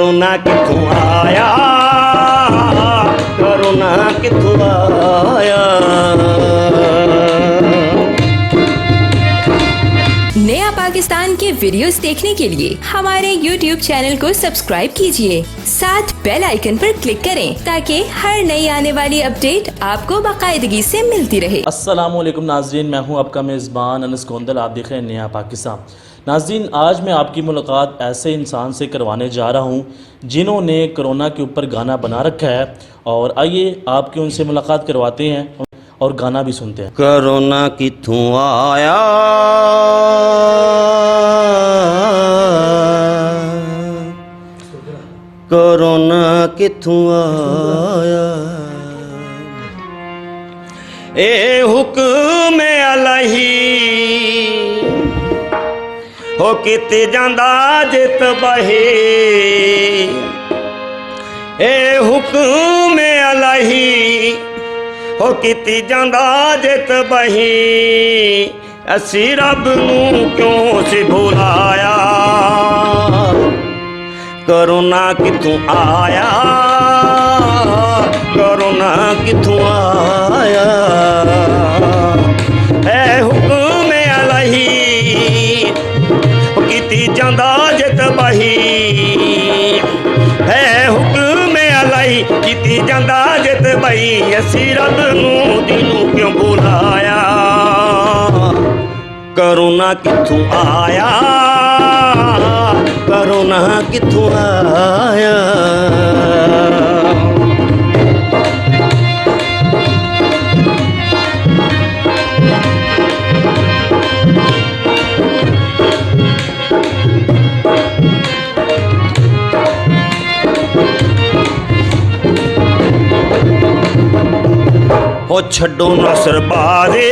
Corona किथों आया, corona किथों आया। नया पाकिस्तान के वीडियोस देखने के लिए हमारे YouTube चैनल को सब्सक्राइब कीजिए, साथ बेल आइकन पर क्लिक करें ताकि हर नई आने वाली अपडेट आपको बाकायदगी से मिलती रहे। अस्सलामुअलैकुम नाज़रीन, मैं हूं आपका मेज़बान अनस गोंदल। आप देख रहे हैं नया पाकिस्तान। नाज़रीन, आज मैं आपकी मुलाकात ऐसे इंसान से करवाने जा रहा हूं जिन्होंने कोरोना के ऊपर गाना बना रखा है, और आइए आपकी उनसे मुलाकात करवाते हैं और गाना भी सुनते हैं। करोना किथों आया, करोना किथों आया। ए हुक्म अलही हो किते जांदा जित बहे, ए हुक्म अलही हो किती जांदा जित बही। असी रब नूं क्यों सी भुलाया, करोना किथों आया, करोना किथों आया। है हुक्म अलही हो किती जांदा जित बही, है हुक्म अलही किती जांदा जित बही। असी रब नूं दिनों क्यों बुलाया, करोना किथों आया, करोना किथों आया। हो छड्डो नसरबाज़ी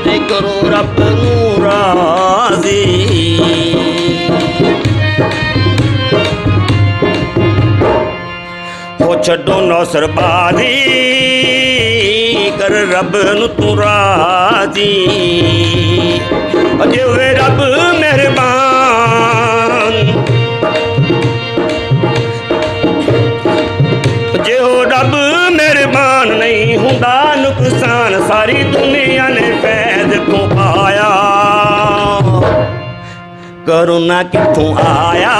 ते करो रब नूं राज़ी। हो छड्डो नसरबाज़ी कर रब नूं तू राज़ी। जे वे रब मेहरबान, जे हो रब मेहरबान नहीं हुंदा नुकसान सारी दुनिया ने फैज़ तो पाया। करोना किथों आया,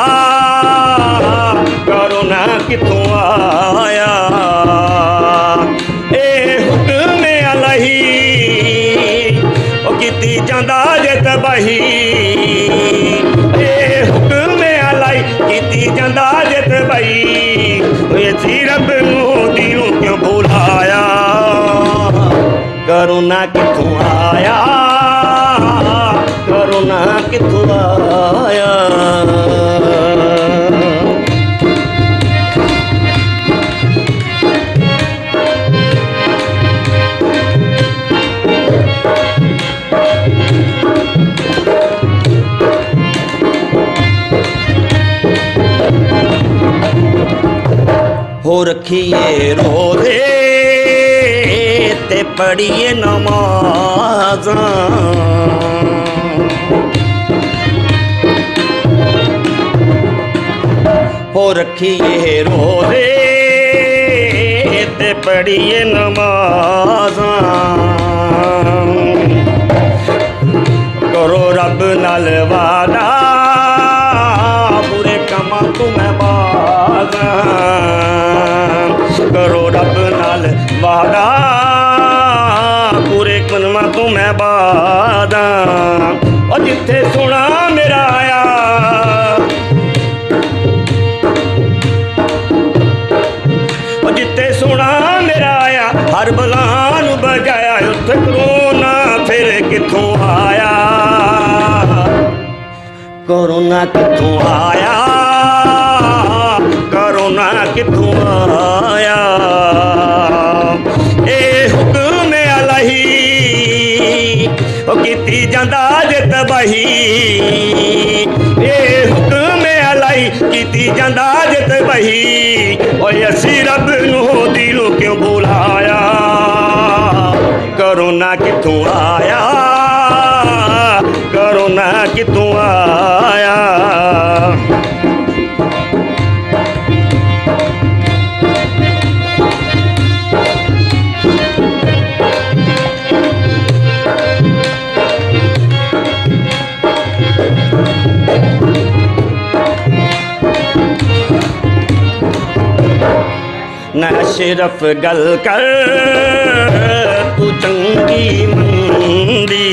करोना किथों आया। ए हुक्म अलही ओ किती जांदा जित बही, ए हुक्म अलही किती जांदा जित बही। असी रब नूं दिनों क्यों भुलाया, करोना किथों आया, करोना किथों आया। हो रखिए रोज़े ते पढ़िए नमाज़ां, हो रखिए रोज़े ते पढ़िए नमाज़ां। करो रब नाल वादा बुरे कमां तों मैं बाज़ां। करो रब नाल वादा पूरे कलमा तू मैं बादा। और जिथे सुना मेरा आया, और जिथे सुना मेरा आया हर बलान बजाया। उत्थे करोना फिर किथों आया, करोना किथों आया, करोना किथों आया। ए हुक्म अलही ओ किती जांदा जित बही, ए हुक्म अलही किती जांदा जित बही। ओए असी रब नूं दिलों क्यों बुलाया, करोना किथों आया, करोना किथों आया। ना सिर्फ गल कर तू चंगी मंदी,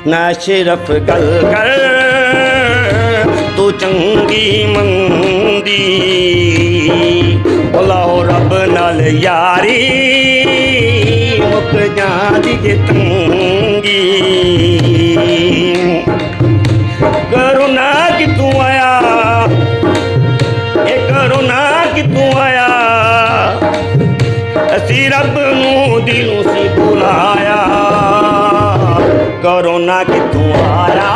ना सिर्फ गल कर तू चंगी मंदी, बुलाओ रब नाल यारी मुक जांदी जे तंगी। करुणा कितों आया, ये करुणा कितों आया, असी रब नूं दिलों सी बुलाया। करुणा कितों आया,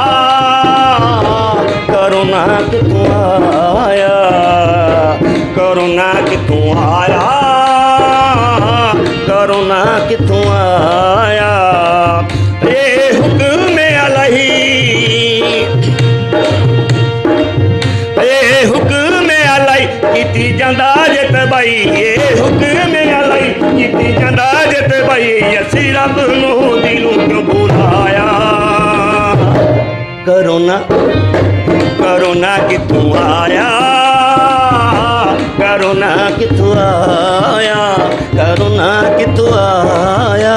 करुणा कितों आया, करुणा कितों आया, करुणा कितों आया। ये हुक्म अलही, ये हुक्म अलही कीती जांदा जे तबाही, ये हुक्म अलही कीती जांदा जे तबाही, असी रब नूं दिलों क्यों बुलाया। करुणा करुणा कितों आया, करुणा कितों आया, करुणा कितों आया।